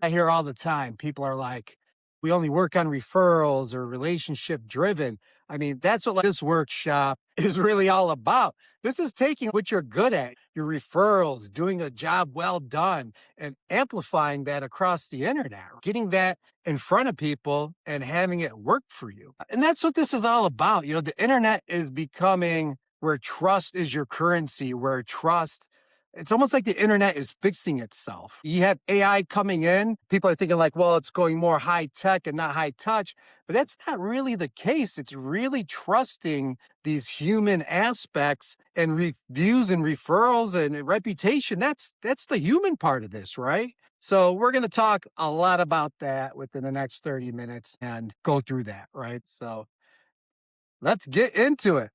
I hear all the time, people are like, we only work on referrals or relationship driven. I mean, that's what this workshop is really all about. This is taking what you're good at, your referrals, doing a job well done, and amplifying that across the internet, getting that in front of people and having it work for you. And that's what this is all about. The internet is becoming where trust is your currency, where trust it's almost like the internet is fixing itself. You have AI coming in. People are thinking like, well, it's going more high tech and not high touch, but that's not really the case. It's really trusting these human aspects and reviews and referrals and reputation. That's the human part of this, right? So we're going to talk a lot about that within the next 30 minutes and go through that, right? So let's get into it.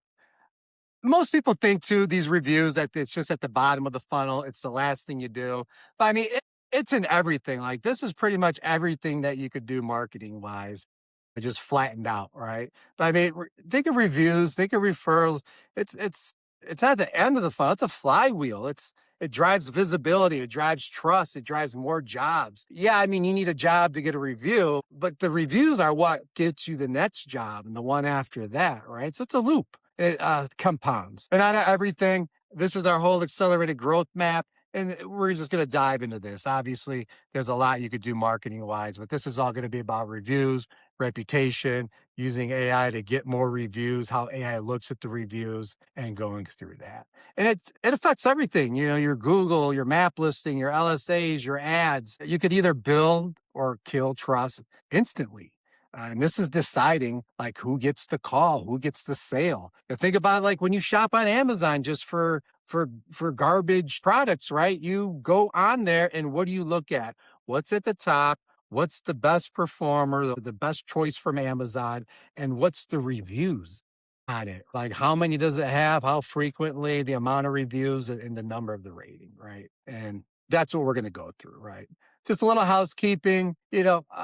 Most people think too, these reviews that it's just at the bottom of the funnel. It's the last thing you do. But I mean, it's in everything. Like this is pretty much everything that you could do marketing wise. It just flattened out, right? But I mean, think of reviews, think of referrals. It's at the end of the funnel. It's a flywheel. It drives visibility, it drives trust, it drives more jobs. Yeah, I mean, you need a job to get a review, but the reviews are what gets you the next job and the one after that, right? So it's a loop. It compounds. And out of everything, this is our whole accelerated growth map. And we're just going to dive into this. Obviously, there's a lot you could do marketing wise, but this is all going to be about reviews, reputation, using AI to get more reviews, how AI looks at the reviews, and going through that. And it affects everything, your Google, your map listing, your LSAs, your ads. You could either build or kill trust instantly. And this is deciding like who gets the call, who gets the sale. You think about like when you shop on Amazon just for garbage products, right? You go on there and what do you look at? What's at the top? What's the best performer, the best choice from Amazon, and what's the reviews on it? Like how many does it have? How frequently, the amount of reviews and the number of the rating, right? And that's what we're going to go through, right? Just a little housekeeping,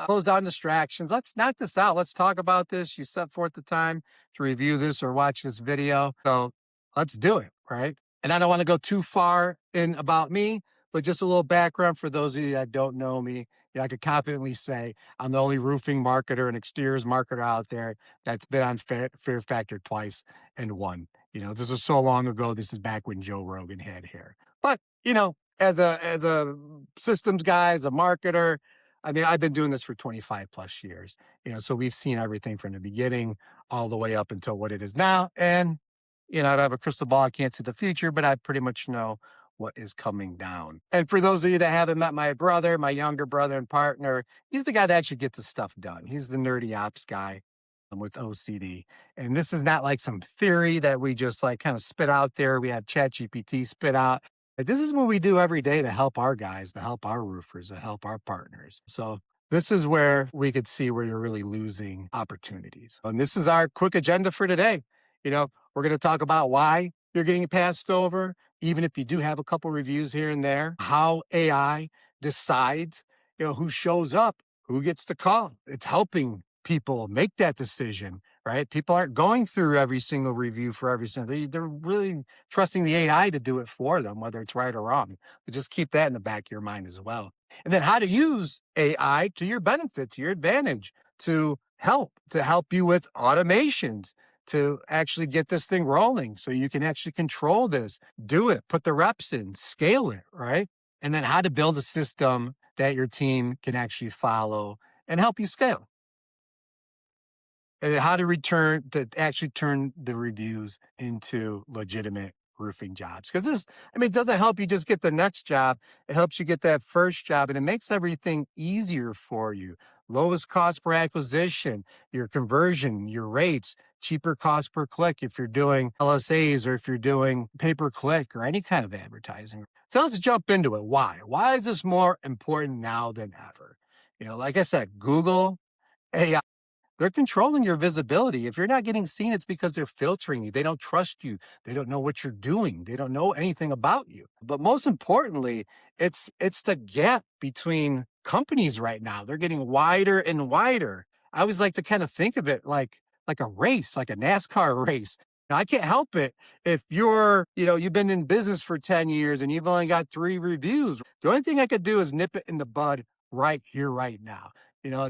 close down distractions. Let's knock this out. Let's talk about this. You set forth the time to review this or watch this video. So let's do it, right? And I don't want to go too far in about me, but just a little background for those of you that don't know me. I could confidently say I'm the only roofing marketer and exteriors marketer out there that's been on Fear Factor twice and won. This was so long ago. This is back when Joe Rogan had hair. But, as a systems guy, as a marketer, I mean, I've been doing this for 25 plus years, so we've seen everything from the beginning all the way up until what it is now. And, I don't have a crystal ball. I can't see the future, but I pretty much know what is coming down. And for those of you that haven't met my brother, my younger brother and partner, he's the guy that actually gets the stuff done. He's the nerdy ops guy with OCD. And this is not like some theory that we just like kind of spit out there. We have ChatGPT spit out. Like, this is what we do every day to help our guys, to help our roofers, to help our partners. So this is where we could see where you're really losing opportunities. And this is our quick agenda for today. We're going to talk about why you're getting passed over, even if you do have a couple reviews here and there, how AI decides, who shows up, who gets the call. It's helping people make that decision, right? People aren't going through every single review for every single, they're really trusting the AI to do it for them, whether it's right or wrong. But just keep that in the back of your mind as well. And then how to use AI to your benefit, to your advantage, to help you with automations, to actually get this thing rolling so you can actually control this, do it, put the reps in, scale it, right? And then how to build a system that your team can actually follow and help you scale. And how to actually turn the reviews into legitimate roofing jobs. Because it doesn't help you just get the next job. It helps you get that first job and it makes everything easier for you. Lowest cost per acquisition, your conversion, your rates, cheaper cost per click if you're doing LSAs or if you're doing pay per click or any kind of advertising. So let's jump into it. Why? Why is this more important now than ever? Like I said, Google, AI, they're controlling your visibility. If you're not getting seen, it's because they're filtering you. They don't trust you. They don't know what you're doing. They don't know anything about you. But most importantly, it's the gap between companies right now. They're getting wider and wider. I always like to kind of think of it like a race, like a NASCAR race. Now, I can't help it if you've been in business for 10 years and you've only got 3 reviews. The only thing I could do is nip it in the bud right here, right now.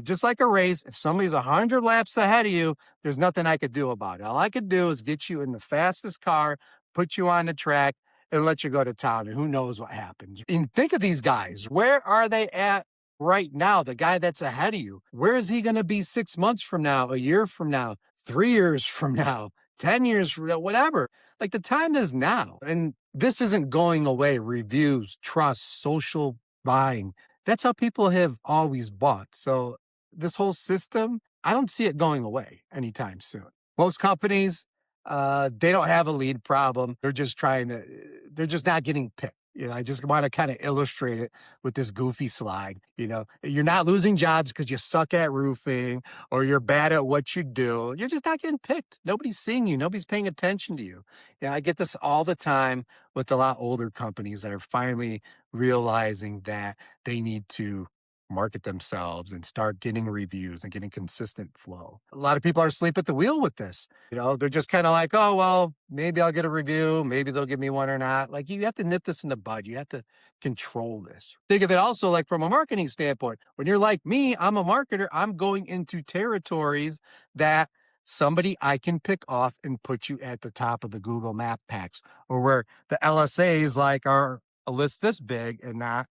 Just like a race, if somebody's 100 laps ahead of you, there's nothing I could do about it. All I could do is get you in the fastest car, put you on the track, and let you go to town. And who knows what happens. And think of these guys. Where are they at right now? The guy that's ahead of you. Where is he going to be 6 months from now, a year from now, 3 years from now, 10 years from now, whatever? Like the time is now. And this isn't going away. Reviews, trust, social buying. That's how people have always bought. So this whole system, I don't see it going away anytime soon. Most companies, they don't have a lead problem. They're just not getting picked. I just want to kind of illustrate it with this goofy slide. You're not losing jobs because you suck at roofing or you're bad at what you do. You're just not getting picked. Nobody's seeing you. Nobody's paying attention to you. I get this all the time with a lot older companies that are finally realizing that they need to market themselves and start getting reviews and getting consistent flow. A lot of people are asleep at the wheel with this. They're just kind of like, oh, well, maybe I'll get a review. Maybe they'll give me one or not. Like, you have to nip this in the bud. You have to control this. Think of it also like from a marketing standpoint. When you're like me, I'm a marketer. I'm going into territories that somebody I can pick off and put you at the top of the Google Map packs, or where the LSAs like are a list this big and not,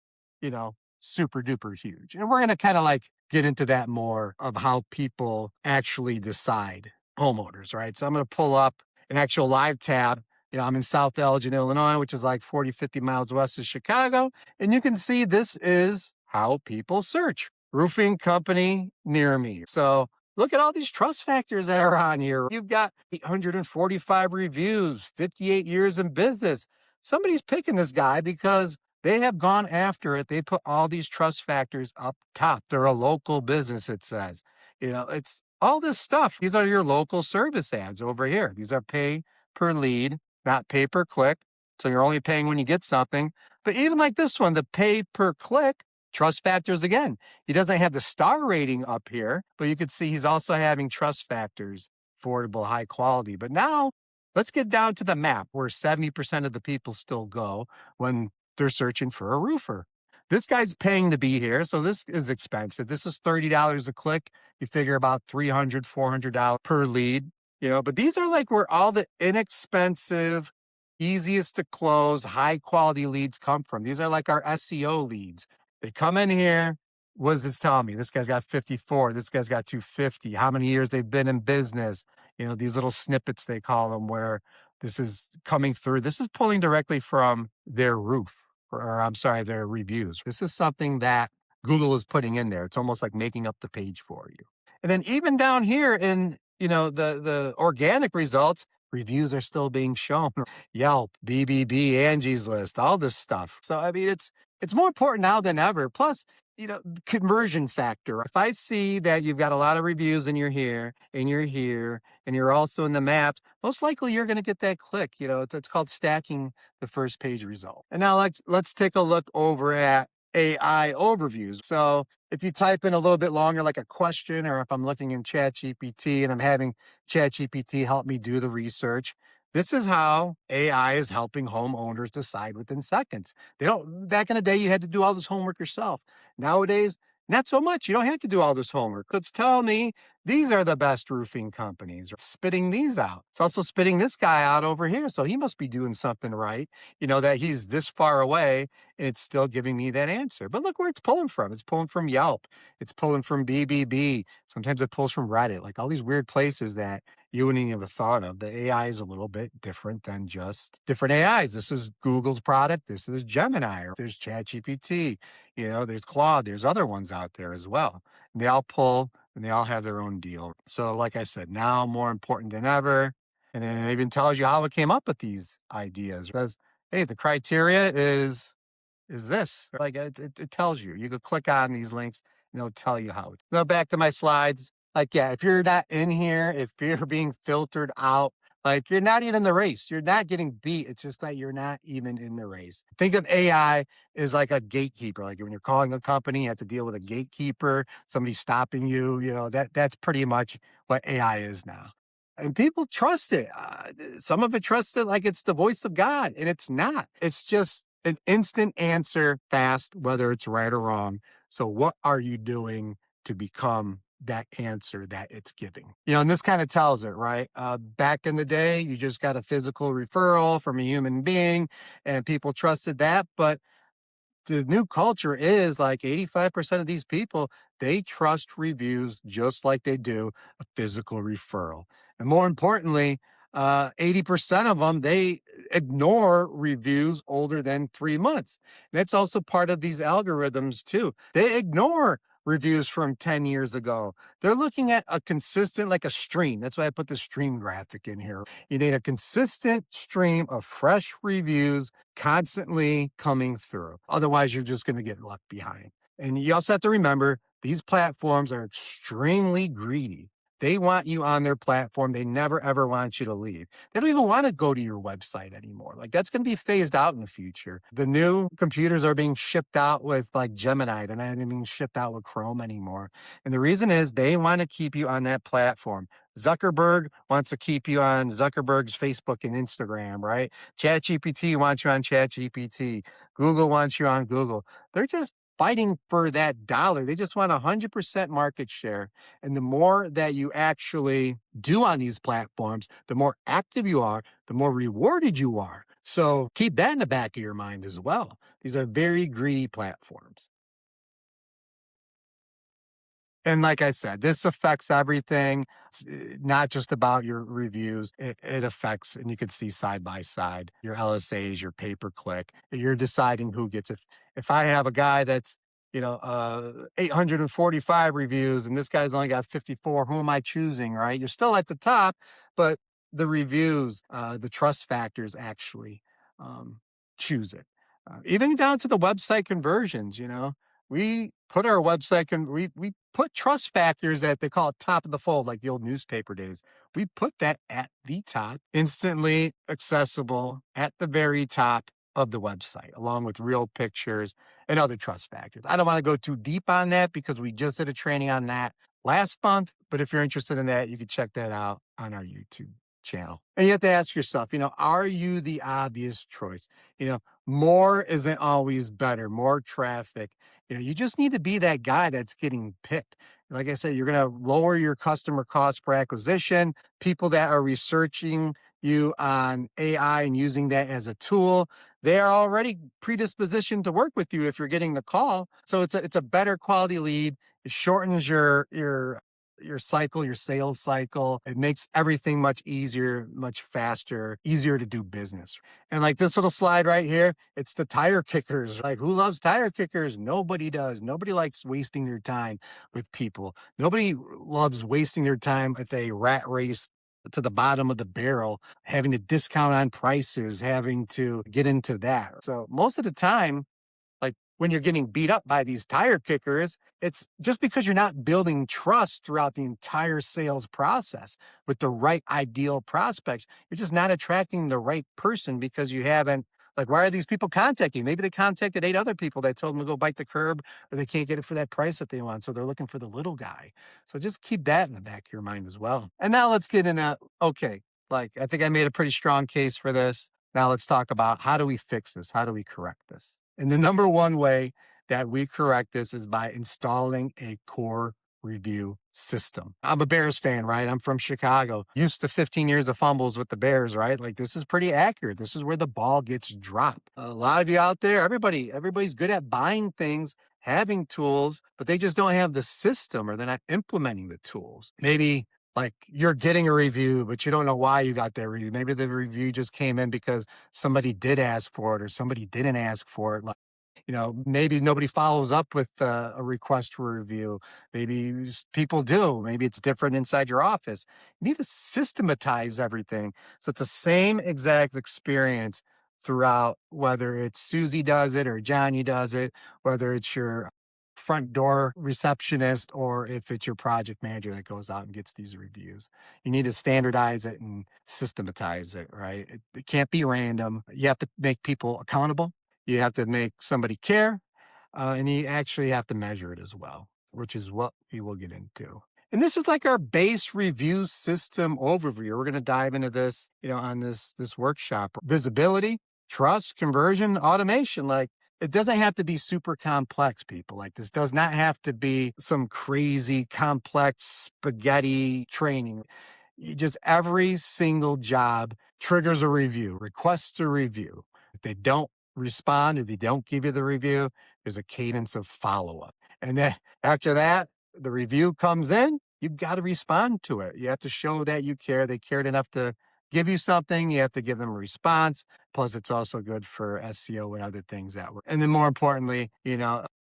you know, super duper huge. And we're going to kind of like get into that more of how people actually decide homeowners, right? So I'm going to pull up an actual live tab. I'm in South Elgin, Illinois, which is like 40, 50 miles west of Chicago. And you can see this is how people search roofing company near me. So look at all these trust factors that are on here. You've got 845 reviews, 58 years in business. Somebody's picking this guy because they have gone after it. They put all these trust factors up top. They're a local business, it says. It's all this stuff. These are your local service ads over here. These are pay per lead, not pay per click. So you're only paying when you get something. But even like this one, the pay per click, trust factors again. He doesn't have the star rating up here, but you can see he's also having trust factors, affordable, high quality. But now let's get down to the map where 70% of the people still go when they're searching for a roofer. This guy's paying to be here, so this is expensive. This is $30 a click. You figure about $300, $400 per lead, but these are like where all the inexpensive, easiest to close, high quality leads come from. These are like our SEO leads. They come in here. What does this tell me? This guy's got 54. This guy's got 250. How many years they've been in business? These little snippets they call them where this is coming through. This is pulling directly from their roof, or I'm sorry, their reviews. This is something that Google is putting in there. It's almost like making up the page for you. And then even down here in, the organic results, reviews are still being shown. Yelp, BBB, Angie's List, all this stuff. So, I mean, it's more important now than ever. Plus, the conversion factor. If I see that you've got a lot of reviews and you're here and you're here and you're also in the maps, most likely you're going to get that click. It's called stacking the first page result. And now let's take a look over at AI overviews. So if you type in a little bit longer, like a question, or if I'm looking in ChatGPT and I'm having ChatGPT help me do the research, this is how AI is helping homeowners decide within seconds. Back in the day, you had to do all this homework yourself. Nowadays, not so much. You don't have to do all this homework. Let's tell me these are the best roofing companies. Spitting these out. It's also spitting this guy out over here. So he must be doing something right, that he's this far away and it's still giving me that answer. But look where it's pulling from. It's pulling from Yelp. It's pulling from BBB. Sometimes it pulls from Reddit, like all these weird places that you wouldn't even have thought of. The AI is a little bit different than just different AIs. This is Google's product. This is Gemini. There's ChatGPT. There's Claude. There's other ones out there as well. And they all pull and they all have their own deal. So like I said, now more important than ever. And it even tells you how it came up with these ideas. Because, hey, the criteria is this. Like it tells you. You could click on these links and it'll tell you how. Go back to my slides. Like, yeah, if you're not in here, if you're being filtered out, like you're not even in the race. You're not getting beat. It's just that you're not even in the race. Think of AI as like a gatekeeper. Like when you're calling a company, you have to deal with a gatekeeper, somebody stopping you. That's pretty much what AI is now. And people trust it. Some of it trust it like it's the voice of God, and it's not. It's just an instant answer, fast, whether it's right or wrong. So what are you doing to become that answer that it's giving? And this kind of tells it, right? Back in the day, you just got a physical referral from a human being and people trusted that. But the new culture is like 85% of these people, they trust reviews just like they do a physical referral. And more importantly, 80% of them, they ignore reviews older than 3 months. And that's also part of these algorithms too. They ignore reviews from 10 years ago. They're looking at a consistent, like a stream. That's why I put the stream graphic in here. You need a consistent stream of fresh reviews constantly coming through. Otherwise, you're just going to get left behind. And you also have to remember these platforms are extremely greedy. They want you on their platform. They never ever want you to leave. They don't even want to go to your website anymore. Like that's going to be phased out in the future. The new computers are being shipped out with like Gemini. They're not even being shipped out with Chrome anymore. And the reason is they want to keep you on that platform. Zuckerberg wants to keep you on Zuckerberg's Facebook and Instagram, right? ChatGPT wants you on ChatGPT. Google wants you on Google. They're just fighting for that dollar. They just want 100% market share. And the more that you actually do on these platforms, the more active you are, the more rewarded you are. So keep that in the back of your mind as well. These are very greedy platforms. And like I said, this affects everything. It's not just about your reviews. It affects, and you can see side by side, your LSAs, your pay per click. You're deciding who gets it. If I have a guy that's, 845 reviews and this guy's only got 54, who am I choosing, right? You're still at the top, but the reviews, the trust factors actually um, choose it. Even down to the website conversions, we put our website and we put trust factors that they call it top of the fold, like the old newspaper days. We put that at the top, instantly accessible at the very top of the website, along with real pictures and other trust factors. I don't want to go too deep on that because we just did a training on that last month. But if you're interested in that, you can check that out on our YouTube channel. And you have to ask yourself, are you the obvious choice? More isn't always better, more traffic. You just need to be that guy that's getting picked. Like I said, you're going to lower your customer cost per acquisition. People that are researching you on AI and using that as a tool, they are already predispositioned to work with you if you're getting the call. So it's a better quality lead. It shortens your cycle, your sales cycle. It makes everything much easier, much faster, easier to do business. And like this little slide right here, it's the tire kickers. Like who loves tire kickers? Nobody does. Nobody likes wasting their time with people. Nobody loves wasting their time at a rat race to the bottom of the barrel, having to discount on prices, having to get into that. So most of the time, like when you're getting beat up by these tire kickers, it's just because you're not building trust throughout the entire sales process with the right ideal prospects. You're just not attracting the right person because you haven't. Like, why are these people contacting? Maybe they contacted 8 other people that told them to go bite the curb or they can't get it for that price that they want. So they're looking for the little guy. So just keep that in the back of your mind as well. And now let's get into, okay, like I think I made a pretty strong case for this. Now let's talk about how do we fix this? How do we correct this? And the number one way that we correct this is by installing a core review system. I'm a Bears fan, right? I'm from Chicago. Used to 15 years of fumbles with the Bears, right? Like this is pretty accurate. This is where the ball gets dropped. A lot of you out there, everybody's good at buying things, having tools, but they just don't have the system or they're not implementing the tools. Maybe like you're getting a review, but you don't know why you got that review. Maybe the review just came in because somebody did ask for it or somebody didn't ask for it. Like, maybe nobody follows up with a request for a review. Maybe people do. Maybe it's different inside your office. You need to systematize everything. So it's the same exact experience throughout, whether it's Susie does it or Johnny does it, whether it's your front door receptionist or if it's your project manager that goes out and gets these reviews. You need to standardize it and systematize it, right? It can't be random. You have to make people accountable. You have to make somebody care, and you actually have to measure it as well, which is what we will get into. And this is like our base review system overview. We're going to dive into this, on this workshop. Visibility, trust, conversion, automation. Like It doesn't have to be super complex, people. Like, this does not have to be some crazy complex spaghetti training. You just every single job triggers a review, requests a review. If they don't respond, if they don't give you the review, there's a cadence of follow up. And then after that, the review comes in, you've got to respond to it. You have to show that you care. They cared enough to give you something. You have to give them a response. Plus, it's also good for SEO and other things that work. And then more importantly,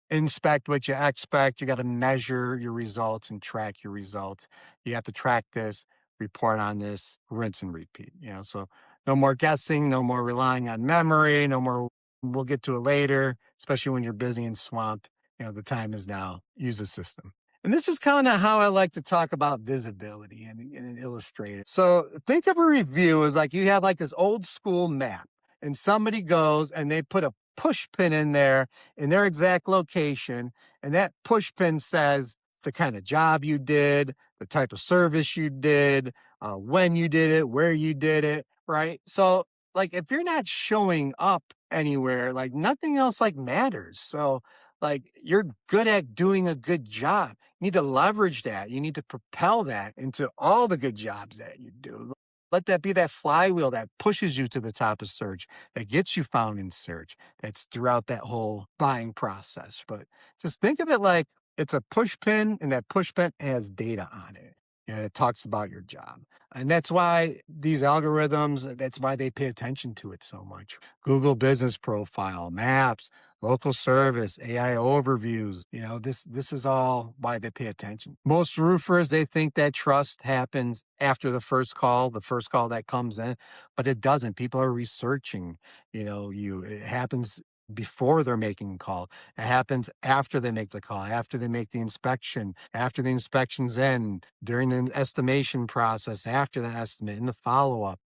inspect what you expect. You got to measure your results and track your results. You have to track this, report on this, rinse and repeat. So no more guessing, no more relying on memory, no more we'll get to it later, especially when you're busy and swamped. The time is now. Use the system. And this is kind of how I like to talk about visibility and illustrate it. So think of a review as like you have like this old school map, and somebody goes and they put a push pin in there in their exact location. And that push pin says the kind of job you did, the type of service you did, when you did it, where you did it, right? So like if you're not showing up anywhere, like nothing else like matters. So like you're good at doing a good job. You need to leverage that. You need to propel that into all the good jobs that you do. Let that be that flywheel that pushes you to the top of search, that gets you found in search. That's throughout that whole buying process. But just think of it like it's a push pin, and that push pin has data on it. It talks about your job. And that's why these algorithms, that's why they pay attention to it so much. Google Business Profile, Maps, local service, AI overviews. This is all why they pay attention. Most roofers, they think that trust happens after the first call that comes in, but it doesn't. People are researching, it happens before they're making a call. It happens after they make the call, after they make the inspection, after the inspection's in, during the estimation process, after the estimate, in the follow-up.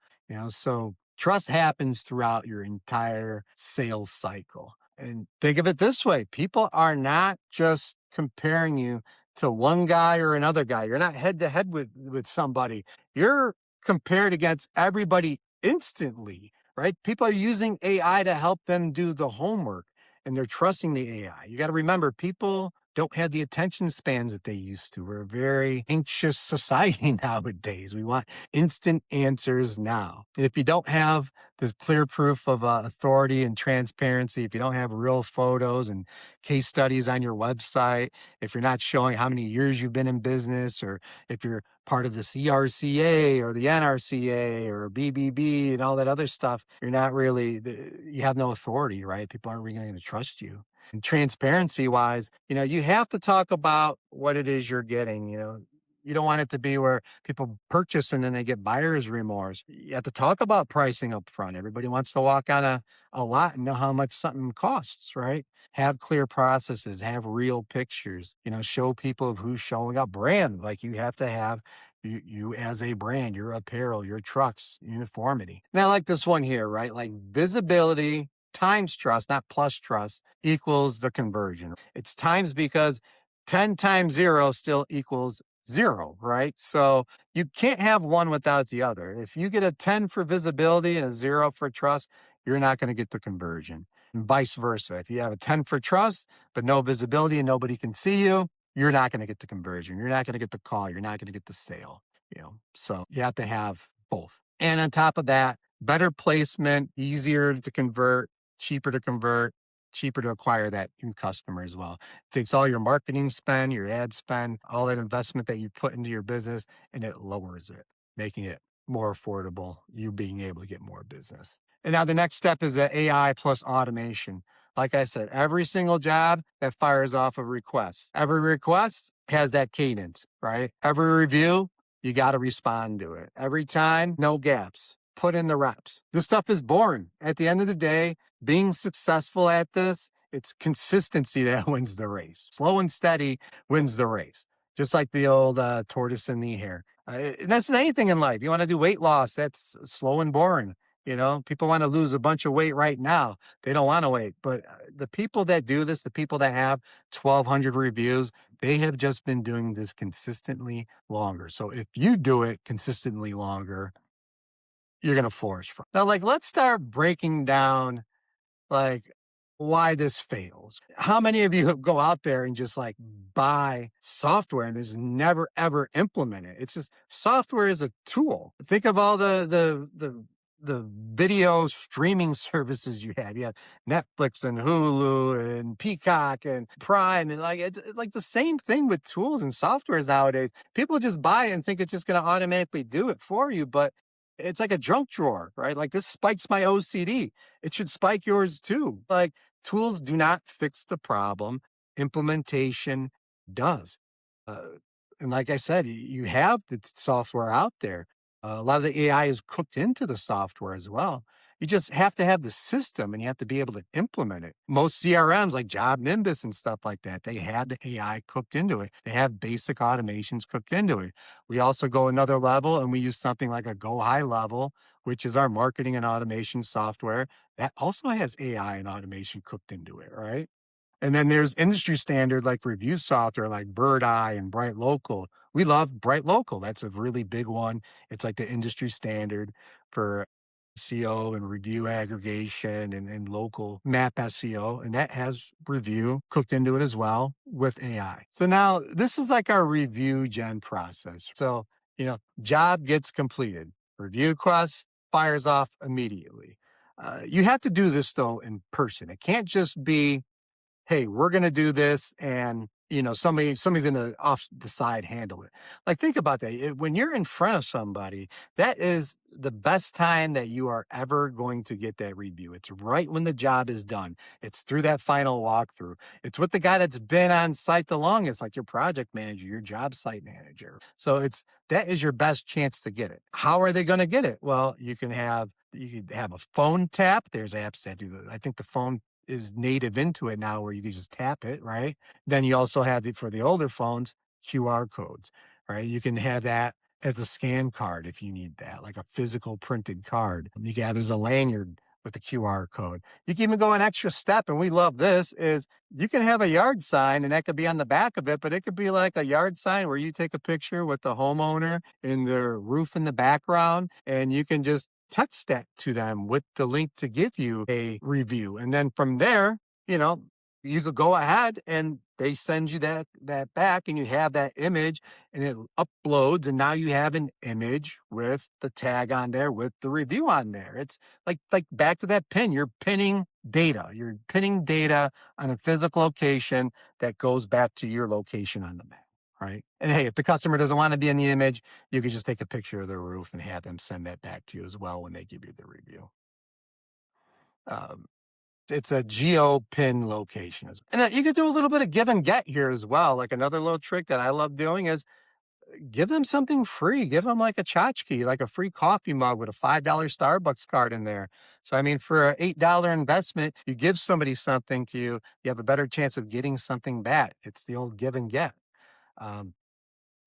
So trust happens throughout your entire sales cycle. And think of it this way, people are not just comparing you to one guy or another guy. You're not head to head with somebody. You're compared against everybody instantly, right? People are using AI to help them do the homework, and they're trusting the AI. You got to remember, people don't have the attention spans that they used to. We're a very anxious society nowadays. We want instant answers now. If you don't have this clear proof of authority and transparency, if you don't have real photos and case studies on your website, if you're not showing how many years you've been in business, or if you're part of the CRCA or the NRCA or BBB and all that other stuff, you're not really, you have no authority, right? People aren't really going to trust you. And transparency wise, you have to talk about what it is you're getting. You don't want it to be where people purchase and then they get buyer's remorse. You have to talk about pricing up front. Everybody wants to walk on a lot and know how much something costs, right? Have clear processes, have real pictures, show people of who's showing up. Brand, like you have to have you as a brand, your apparel, your trucks, uniformity. Now, like this one here, right? Like visibility times trust, not plus trust, equals the conversion. It's times because 10 times 0 still equals 0, right? So you can't have one without the other. If you get a 10 for visibility and a 0 for trust, you're not going to get the conversion. And vice versa. If you have a 10 for trust, but no visibility and nobody can see you, you're not going to get the conversion. You're not going to get the call. You're not going to get the sale. So you have to have both. And on top of that, better placement, easier to convert, cheaper to convert, cheaper to acquire that new customer as well. It takes all your marketing spend, your ad spend, all that investment that you put into your business, and it lowers it, making it more affordable, you being able to get more business. And now the next step is the AI plus automation. Like I said, every single job that fires off a request. Every request has that cadence, right? Every review, you got to respond to it. Every time, no gaps. Put in the reps. This stuff is boring. At the end of the day, being successful at this, it's consistency that wins the race. Slow and steady wins the race. Just like the old tortoise and the hare. And that's anything in life. You want to do weight loss, that's slow and boring. People want to lose a bunch of weight right now. They don't want to wait. But the people that do this, the people that have 1,200 reviews, they have just been doing this consistently longer. So if you do it consistently longer, you're going to flourish. Now, like, let's start breaking down, like, why this fails. How many of you go out there and just like buy software and just never ever implement it? It's just software is a tool. Think of all the video streaming services you have. You have Netflix and Hulu and Peacock and Prime and like it's like the same thing with tools and softwares nowadays. People just buy it and think it's just going to automatically do it for you, but it's like a junk drawer, right? Like this spikes my OCD. It should spike yours too. Like tools do not fix the problem, implementation does. Uh, and like I said, you have the software out there. A lot of the AI is cooked into the software as well. You just have to have the system and you have to be able to implement it. Most CRMs like Job Nimbus and stuff like that, they had the AI cooked into it. They have basic automations cooked into it. We also go another level and we use something like a Go High Level, which is our marketing and automation software that also has AI and automation cooked into it, right? And then there's industry standard like review software like Bird Eye and Bright Local. We love Bright Local. That's a really big one. It's like the industry standard for SEO and review aggregation and local map SEO. And that has review cooked into it as well with AI. So now this is like our review gen process. So, job gets completed, review quest fires off immediately. You have to do this though in person. It can't just be, hey, we're going to do this and somebody's going to off the side handle it. Like think about that. When you're in front of somebody, that is the best time that you are ever going to get that review. It's right when the job is done. It's through that final walkthrough. It's with the guy that's been on site the longest, like your project manager, your job site manager. So that is your best chance to get it. How are they going to get it? Well, you could have a phone tap. There's apps that do that. I think the phone is native into it now where you can just tap it, right? Then you also have for the older phones, QR codes, right? You can have that as a scan card if you need that, like a physical printed card. You can have it as a lanyard with a QR code. You can even go an extra step, and we love this, is you can have a yard sign and that could be on the back of it, but it could be like a yard sign where you take a picture with the homeowner and their roof in the background, and you can just text that to them with the link to give you a review. And then from there, you know, you could go ahead and they send you that back and you have that image and it uploads and now you have an image with the tag on there with the review on there. It's like back to that pin. You're pinning data. You're pinning data on a physical location that goes back to your location on the map. Right. And hey, if the customer doesn't want to be in the image, you could just take a picture of the roof and have them send that back to you as well when they give you the review. Um, it's a geo pin location. And you could do a little bit of give and get here as well. Like another little trick that I love doing is give them something free. Give them like a tchotchke, like a free coffee mug with a $5 Starbucks card in there. So, I mean, for an $8 investment, you give somebody something to you, you have a better chance of getting something back. It's the old give and get. Um,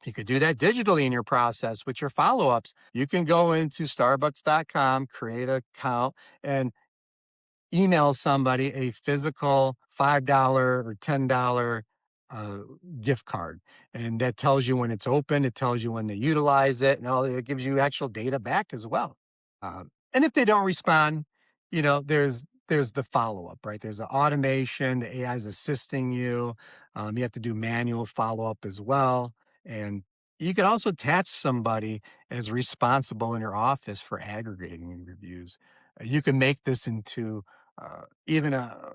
you could do that digitally in your process with your follow ups. You can go into starbucks.com, create an account, and email somebody a physical $5 or $10 uh, gift card. And that tells you when it's open, it tells you when they utilize it, and all it gives you actual data back as well. And if they don't respond, there's the follow up, right? There's the automation, the AI is assisting you. You have to do manual follow up as well. And you can also attach somebody as responsible in your office for aggregating reviews. You can make this into even a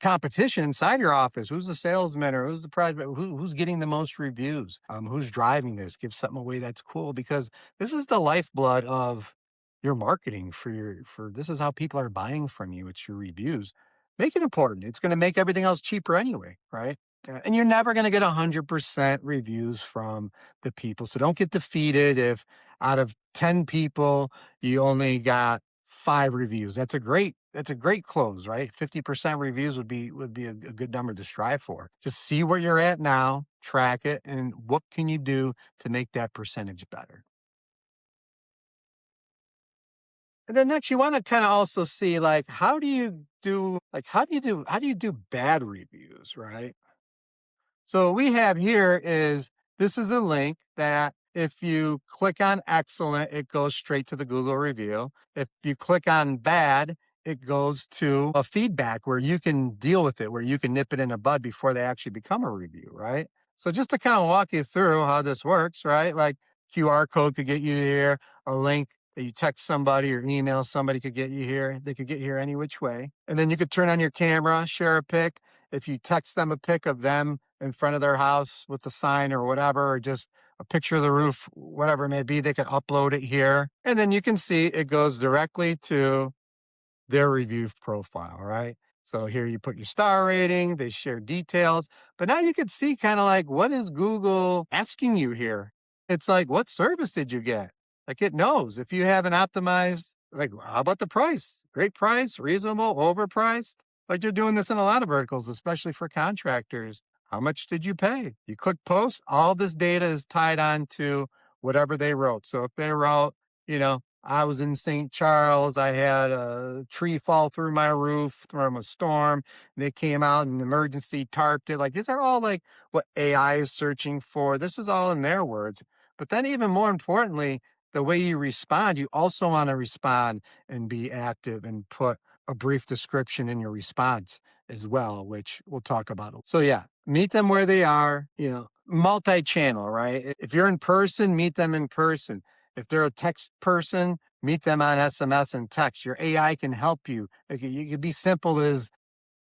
competition inside your office. Who's the salesman or who's the project? Who's getting the most reviews? Who's driving this? Give something away that's cool because this is the lifeblood of your marketing for this is how people are buying from you. It's your reviews. Make it important. It's going to make everything else cheaper anyway, right? And you're never going to get 100% reviews from the people. So don't get defeated if out of 10 people, you only got 5 reviews. That's a great close, right? 50% reviews would be a good number to strive for. Just see where you're at now, track it, and what can you do to make that percentage better. And then next you want to kind of also see like how do you do bad reviews, right? So what we have here is this is a link that if you click on excellent, it goes straight to the Google review. If you click on bad, it goes to a feedback where you can deal with it, where you can nip it in the bud before they actually become a review, right? So just to kind of walk you through how this works, right? Like QR code could get you here, a link that you text somebody or email somebody could get you here. They could get here any which way. And then you could turn on your camera, share a pic. If you text them a pic of them in front of their house with the sign or whatever, or just a picture of the roof, whatever it may be, they can upload it here. And then you can see it goes directly to their review profile, right? So here you put your star rating, they share details, but now you can see kind of like what is Google asking you here? It's like, what service did you get? Like it knows if you haven't optimized, like, how about the price? Great price, reasonable, overpriced. Like you're doing this in a lot of verticals, especially for contractors. How much did you pay? You click post, all this data is tied on to whatever they wrote. So if they wrote, I was in St. Charles. I had a tree fall through my roof from a storm. And they came out and emergency tarped it. Like these are all like what AI is searching for. This is all in their words. But then even more importantly, the way you respond, you also want to respond and be active and put a brief description in your response as well, which we'll talk about. So yeah, meet them where they are, multi-channel, right? If you're in person, meet them in person. If they're a text person, meet them on SMS and text. Your AI can help you. It could be simple as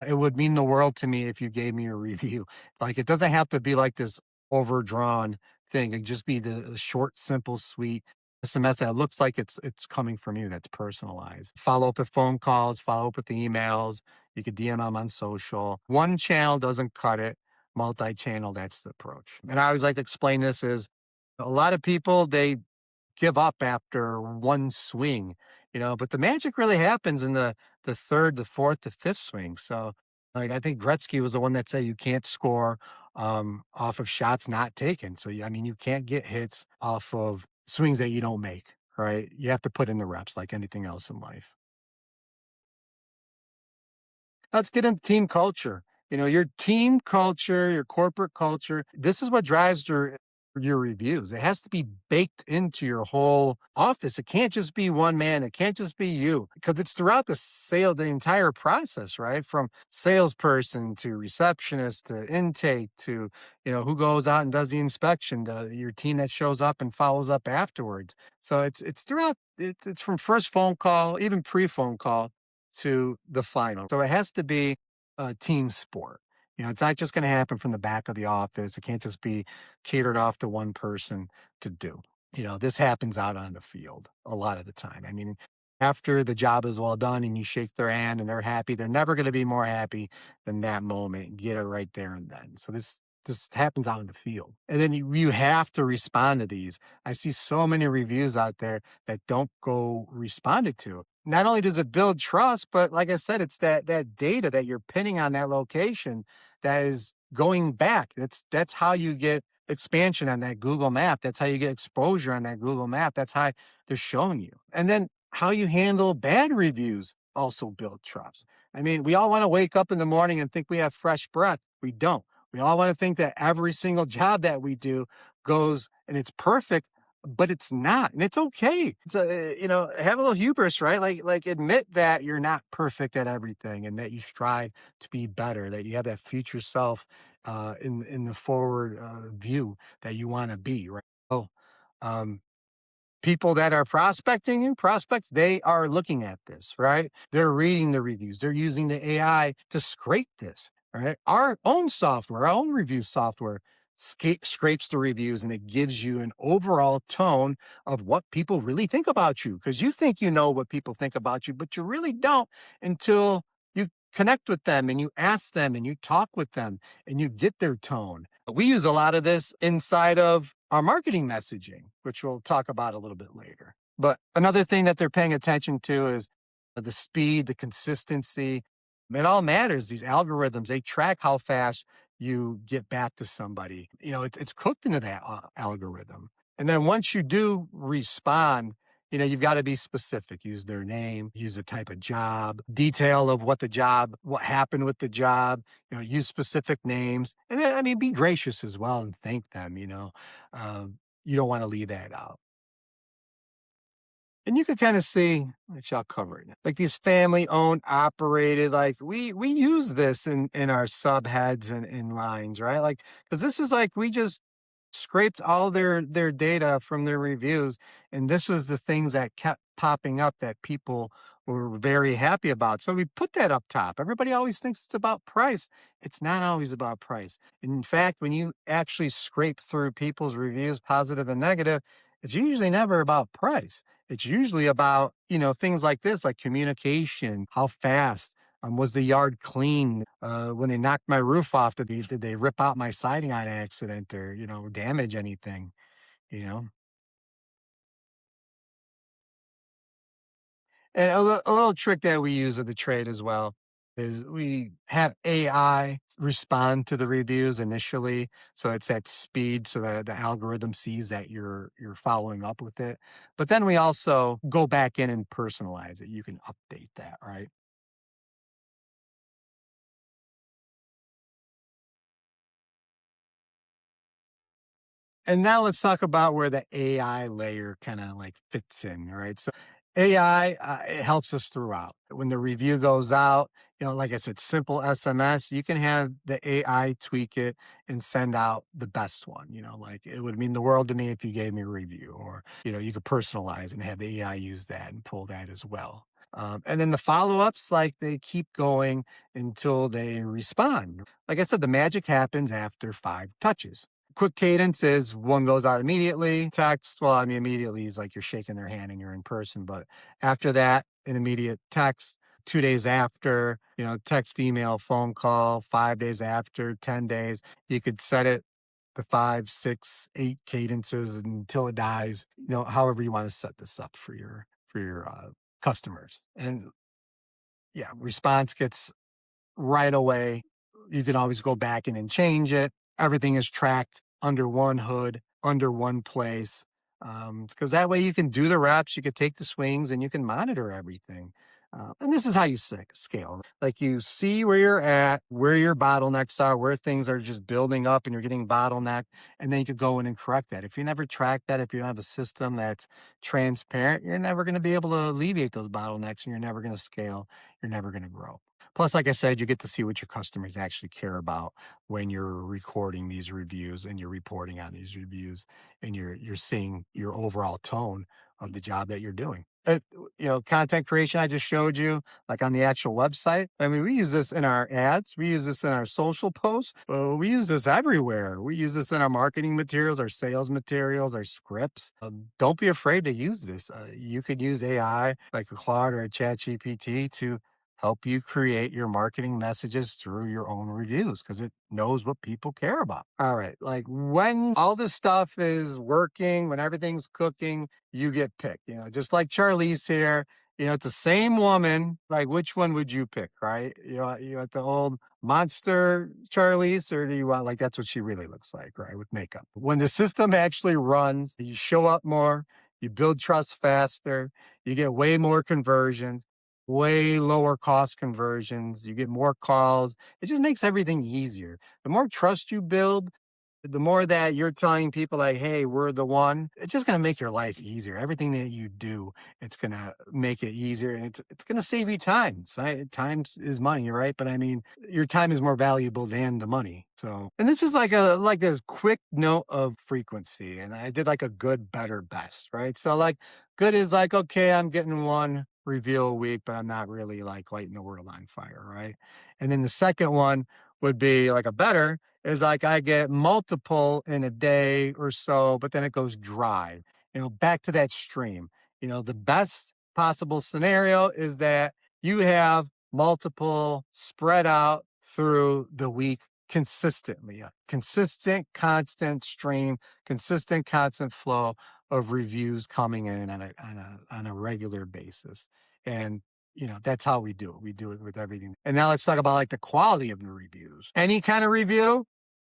it would mean the world to me if you gave me a review. Like it doesn't have to be like this overdrawn thing. It can just be the short, simple, sweet SMS that looks like it's coming from you. That's personalized. Follow up with phone calls. Follow up with the emails. You could DM them on social. One channel doesn't cut it. Multi-channel, that's the approach. And I always like to explain this as a lot of people they give up after one swing, but the magic really happens in the third, the fourth, the fifth swing. So like I think Gretzky was the one that said you can't score off of shots not taken. So I mean you can't get hits off of swings that you don't make, right? You have to put in the reps like anything else in life. Let's get into team culture. Your team culture, your corporate culture, this is what drives your reviews. It has to be baked into your whole office. It can't just be one man. It can't just be you because it's throughout the entire process, right? From salesperson to receptionist to intake to, who goes out and does the inspection, to your team that shows up and follows up afterwards. So it's throughout, it's from first phone call, even pre-phone call to the final. So it has to be a team sport. It's not just going to happen from the back of the office. It can't just be catered off to one person to do. This happens out on the field a lot of the time. I mean, after the job is well done and you shake their hand and they're happy, they're never going to be more happy than that moment. Get it right there and then. So this happens out in the field. And then you have to respond to these. I see so many reviews out there that don't go responded to. Not only does it build trust, but like I said, it's that data that you're pinning on that location that is going back. That's how you get expansion on that Google map. That's how you get exposure on that Google map. That's how they're showing you. And then how you handle bad reviews also build trust. I mean, we all want to wake up in the morning and think we have fresh breath. We don't. We all want to think that every single job that we do goes and it's perfect, but it's not, and it's okay. It's have a little hubris, right? Like admit that you're not perfect at everything, and that you strive to be better. That you have that future self in the forward view that you want to be, right? Oh, um, people that are prospecting you, prospects, they are looking at this, right? They're reading the reviews. They're using the AI to scrape this, right? Our own software, our own review software scrapes the reviews and it gives you an overall tone of what people really think about you. Because you think you know what people think about you, but you really don't until you connect with them and you ask them and you talk with them and you get their tone. We use a lot of this inside of our marketing messaging, which we'll talk about a little bit later. But another thing that they're paying attention to is the speed, the consistency. It all matters. These algorithms, they track how fast you get back to somebody. It's cooked into that algorithm. And then once you do respond, you've got to be specific. Use their name, use the type of job, detail of what happened with the job, use specific names. And then, I mean, be gracious as well and thank them, you don't want to leave that out. And you could kind of see, which I'll cover it. Like these family owned, operated, like we use this in our subheads and in lines, right? Like, because this is like we just scraped all their data from their reviews, and this was the things that kept popping up that people were very happy about. So we put that up top. Everybody always thinks it's about price. It's not always about price. In fact, when you actually scrape through people's reviews, positive and negative, it's usually never about price. It's usually about, things like this, like communication, how fast, was the yard clean? When they knocked my roof off, did they rip out my siding on accident or, damage anything, you know? And a little trick that we use of the trade as well is we have AI respond to the reviews initially. So it's at speed so that the algorithm sees that you're following up with it. But then we also go back in and personalize it. You can update that, right? And now let's talk about where the AI layer kind of like fits in, right? So AI, it helps us throughout. When the review goes out, like I said, simple SMS, you can have the AI tweak it and send out the best one. Like it would mean the world to me if you gave me a review, or, you could personalize and have the AI use that and pull that as well. And then the follow ups, like they keep going until they respond. Like I said, the magic happens after 5 touches. Quick cadence is one goes out immediately. Text, well, I mean, immediately is like you're shaking their hand and you're in person. But after that, an immediate text. 2 days after, text, email, phone call. 5 days after, 10 days. You could set it to five, six, 8 cadences until it dies. However you want to set this up for your customers. And yeah, response gets right away. You can always go back in and change it. Everything is tracked under one hood, under one place. Because that way you can do the reps, you can take the swings, and you can monitor everything. And this is how you scale. Like you see where you're at, where your bottlenecks are, where things are just building up and you're getting bottlenecked, and then you could go in and correct that. If you never track that, if you don't have a system that's transparent, you're never going to be able to alleviate those bottlenecks and you're never going to scale. You're never going to grow. Plus, like I said, you get to see what your customers actually care about when you're recording these reviews and you're reporting on these reviews and you're seeing your overall tone of the job that you're doing. Content creation I just showed you, like on the actual website. I mean, we use this in our ads, we use this in our social posts, we use this everywhere. We use this in our marketing materials, our sales materials, our scripts. Don't be afraid to use this. You could use AI like a Claude or a Chat GPT to help you create your marketing messages through your own reviews because it knows what people care about. All right. Like when all this stuff is working, when everything's cooking, you get picked, just like Charlize here. It's the same woman. Like, which one would you pick, right? You want the old monster Charlize, or do you want like that's what she really looks like, right? With makeup. When the system actually runs, you show up more, you build trust faster, you get way more conversions, way lower cost conversions. You get more calls. It just makes everything easier. The more trust you build, the more that you're telling people like, hey, we're the one, it's just going to make your life easier. Everything that you do, it's going to make it easier and it's going to save you time. So, time is money, right? But I mean, your time is more valuable than the money. So, and this is like a quick note of frequency. And I did like a good, better, best, right? So like good is like, okay, I'm getting one review a week, but I'm not really like lighting the world on fire, right? And then the second one would be like a better is like I get multiple in a day or so, but then it goes dry, back to that stream. The best possible scenario is that you have multiple spread out through the week consistently, a consistent, constant stream, consistent, constant flow of reviews coming in on a regular basis. And that's how we do it. We do it with everything. And now let's talk about like the quality of the reviews. Any kind of review,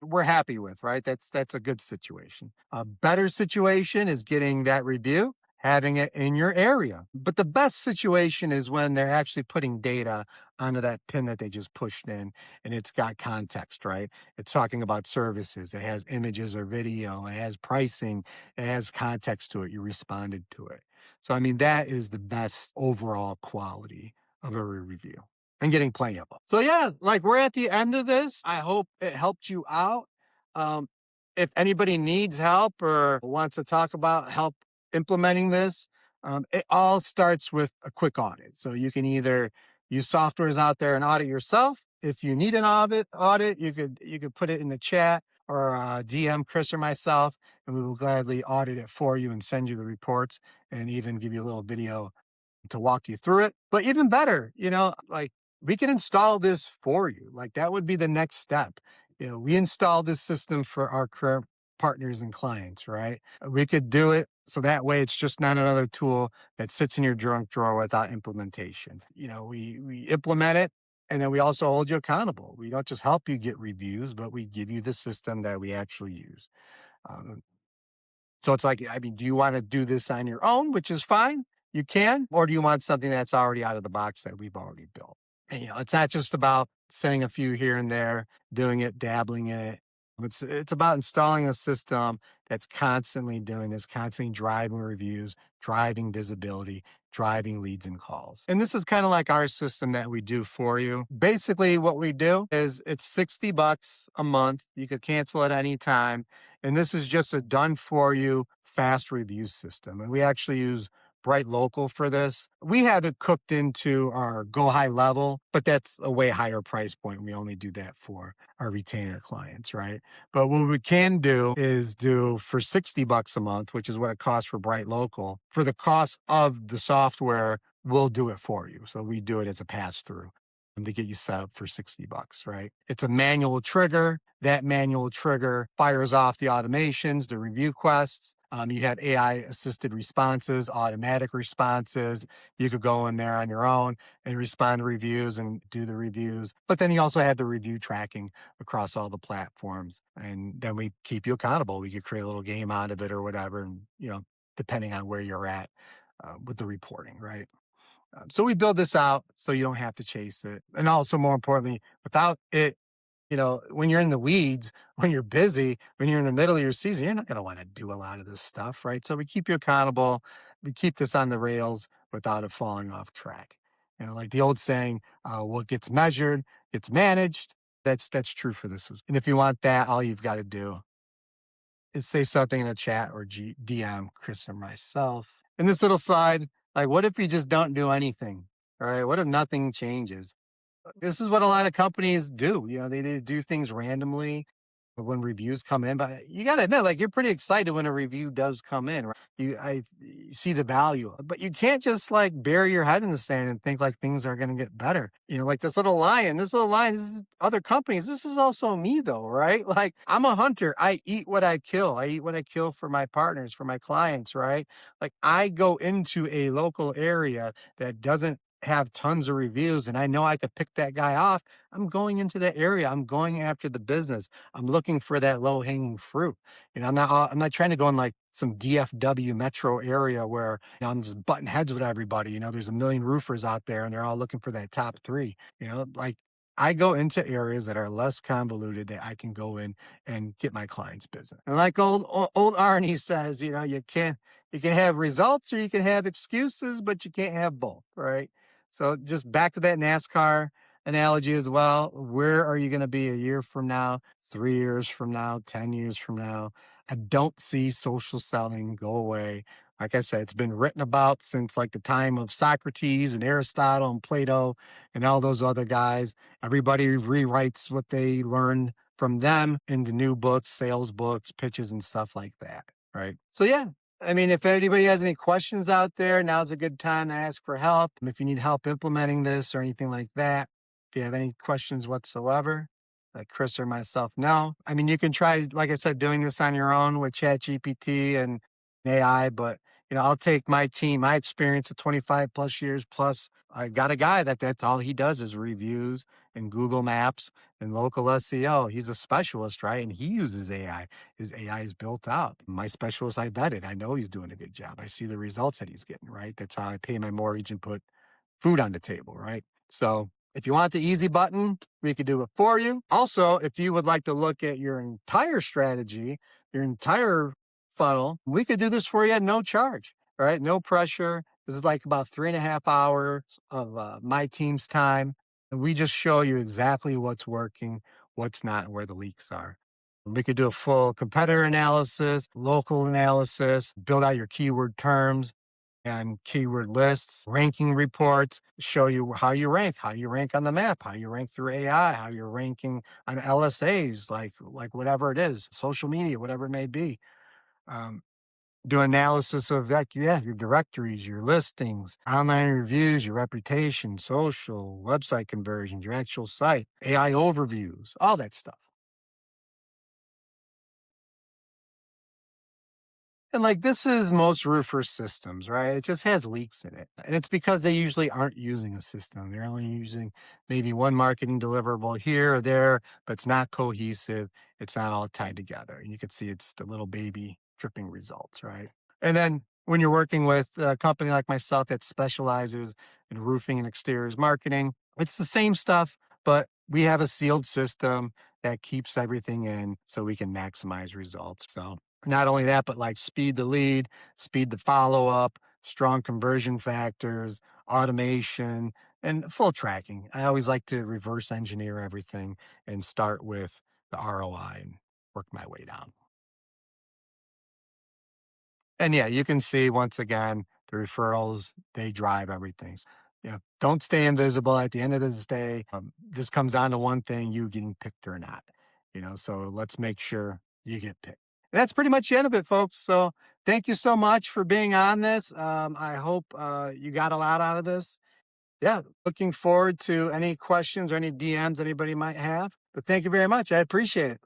we're happy with, right? That's a good situation. A better situation is getting that review, having it in your area. But the best situation is when they're actually putting data onto that pin that they just pushed in and it's got context, right? It's talking about services, it has images or video, it has pricing, it has context to it. You responded to it. So, I mean, that is the best overall quality of a review and getting plenty of them. So, yeah, like we're at the end of this. I hope it helped you out. Um, if anybody needs help or wants to talk about help implementing this, it all starts with a quick audit. So you can either use softwares out there and audit yourself. If you need an audit, you could put it in the chat or DM Chris or myself, and we will gladly audit it for you and send you the reports and even give you a little video to walk you through it. But even better, like we can install this for you. Like that would be the next step. We install this system for our current partners and clients, right? We could do it so that way it's just not another tool that sits in your junk drawer without implementation. We implement it and then we also hold you accountable. We don't just help you get reviews, but we give you the system that we actually use. Um, so it's like, I mean, do you want to do this on your own, which is fine? You can, or do you want something that's already out of the box that we've already built? And, it's not just about sending a few here and there, doing it, dabbling in it. It's about installing a system that's constantly doing this, constantly driving reviews, driving visibility, driving leads and calls. And this is kind of like our system that we do for you. Basically, what we do is it's $60 a month. You could cancel at any time. And this is just a done for you fast review system. And we actually use Bright Local for this. We have it cooked into our Go High level, but that's a way higher price point. We only do that for our retainer clients, right? But what we can do is do for $60 a month, which is what it costs for Bright Local. For the cost of the software, we'll do it for you. So we do it as a pass through to get you set up for $60, right? It's a manual trigger. That manual trigger fires off the automations, the review quests. You have AI assisted responses, automatic responses. You could go in there on your own and respond to reviews and do the reviews. But then you also have the review tracking across all the platforms. And then we keep you accountable. We could create a little game out of it or whatever, and, depending on where you're at with the reporting, right? So we build this out so you don't have to chase it. And also, more importantly, without it, when you're in the weeds, when you're busy, when you're in the middle of your season, you're not going to want to do a lot of this stuff, right? So we keep you accountable. We keep this on the rails without it falling off track. Like the old saying, what gets measured gets managed. That's true for this. And if you want that, all you've got to do is say something in the chat or DM Chris or myself. In this little slide, like, what if you just don't do anything? All right. What if nothing changes? This is what a lot of companies do. They do things randomly when reviews come in, but you got to admit, like, you're pretty excited when a review does come in, right? You see the value, but you can't just like bury your head in the sand and think like things are going to get better. Like this little lion, this is other companies. This is also me though, right? Like I'm a hunter. I eat what I kill. I eat what I kill for my partners, for my clients, right? Like I go into a local area that doesn't have tons of reviews and I know I could pick that guy off. I'm going into that area. I'm going after the business. I'm looking for that low hanging fruit. I'm not trying to go in like some DFW metro area where I'm just butting heads with everybody. There's a million roofers out there and they're all looking for that top three. Like I go into areas that are less convoluted that I can go in and get my clients' business. And like old Arnie says, you can have results or you can have excuses, but you can't have both, right? So just back to that NASCAR analogy as well. Where are you going to be a year from now, 3 years from now, 10 years from now? I don't see social selling go away. Like I said, it's been written about since like the time of Socrates and Aristotle and Plato and all those other guys. Everybody rewrites what they learned from them into new books, sales books, pitches, and stuff like that. Right. So, yeah, I mean, if anybody has any questions out there, now's a good time to ask for help. If you need help implementing this or anything like that, if you have any questions whatsoever, let Chris or myself know. I mean, you can try, like I said, doing this on your own with ChatGPT and AI, but I'll take my team, my experience of 25 plus years plus. I got a guy that's all he does is reviews and Google Maps and local SEO. He's a specialist, right? And he uses AI. His AI is built out. My specialist, I vetted. I know he's doing a good job. I see the results that he's getting, right? That's how I pay my mortgage and put food on the table, right? So if you want the easy button, we could do it for you. Also, if you would like to look at your entire strategy, your entire funnel, we could do this for you at no charge. All right, no pressure. This is like about 3.5 hours of my team's time. And we just show you exactly what's working, what's not, and where the leaks are. We could do a full competitor analysis, local analysis, build out your keyword terms and keyword lists, ranking reports, show you how you rank on the map, how you rank through AI, how you're ranking on LSAs, like whatever it is, social media, whatever it may be. Um, do analysis of that, yeah, your directories, your listings, online reviews, your reputation, social, website conversions, your actual site, AI overviews, all that stuff. And like this is most roofer systems, right? It just has leaks in it. And it's because they usually aren't using a system. They're only using maybe one marketing deliverable here or there, but it's not cohesive. It's not all tied together. And you can see it's the little baby dripping results, right? And then when you're working with a company like myself that specializes in roofing and exteriors marketing, it's the same stuff, but we have a sealed system that keeps everything in so we can maximize results. So not only that, but like speed the lead, speed the follow up, strong conversion factors, automation, and full tracking. I always like to reverse engineer everything and start with the ROI and work my way down. And yeah, you can see once again the referrals, they drive everything. Don't stay invisible at the end of this day. This comes down to one thing, you getting picked or not. So let's make sure you get picked. And that's pretty much the end of it, folks. So thank you so much for being on this. I hope you got a lot out of this. Yeah, looking forward to any questions or any DMs anybody might have. But thank you very much. I appreciate it.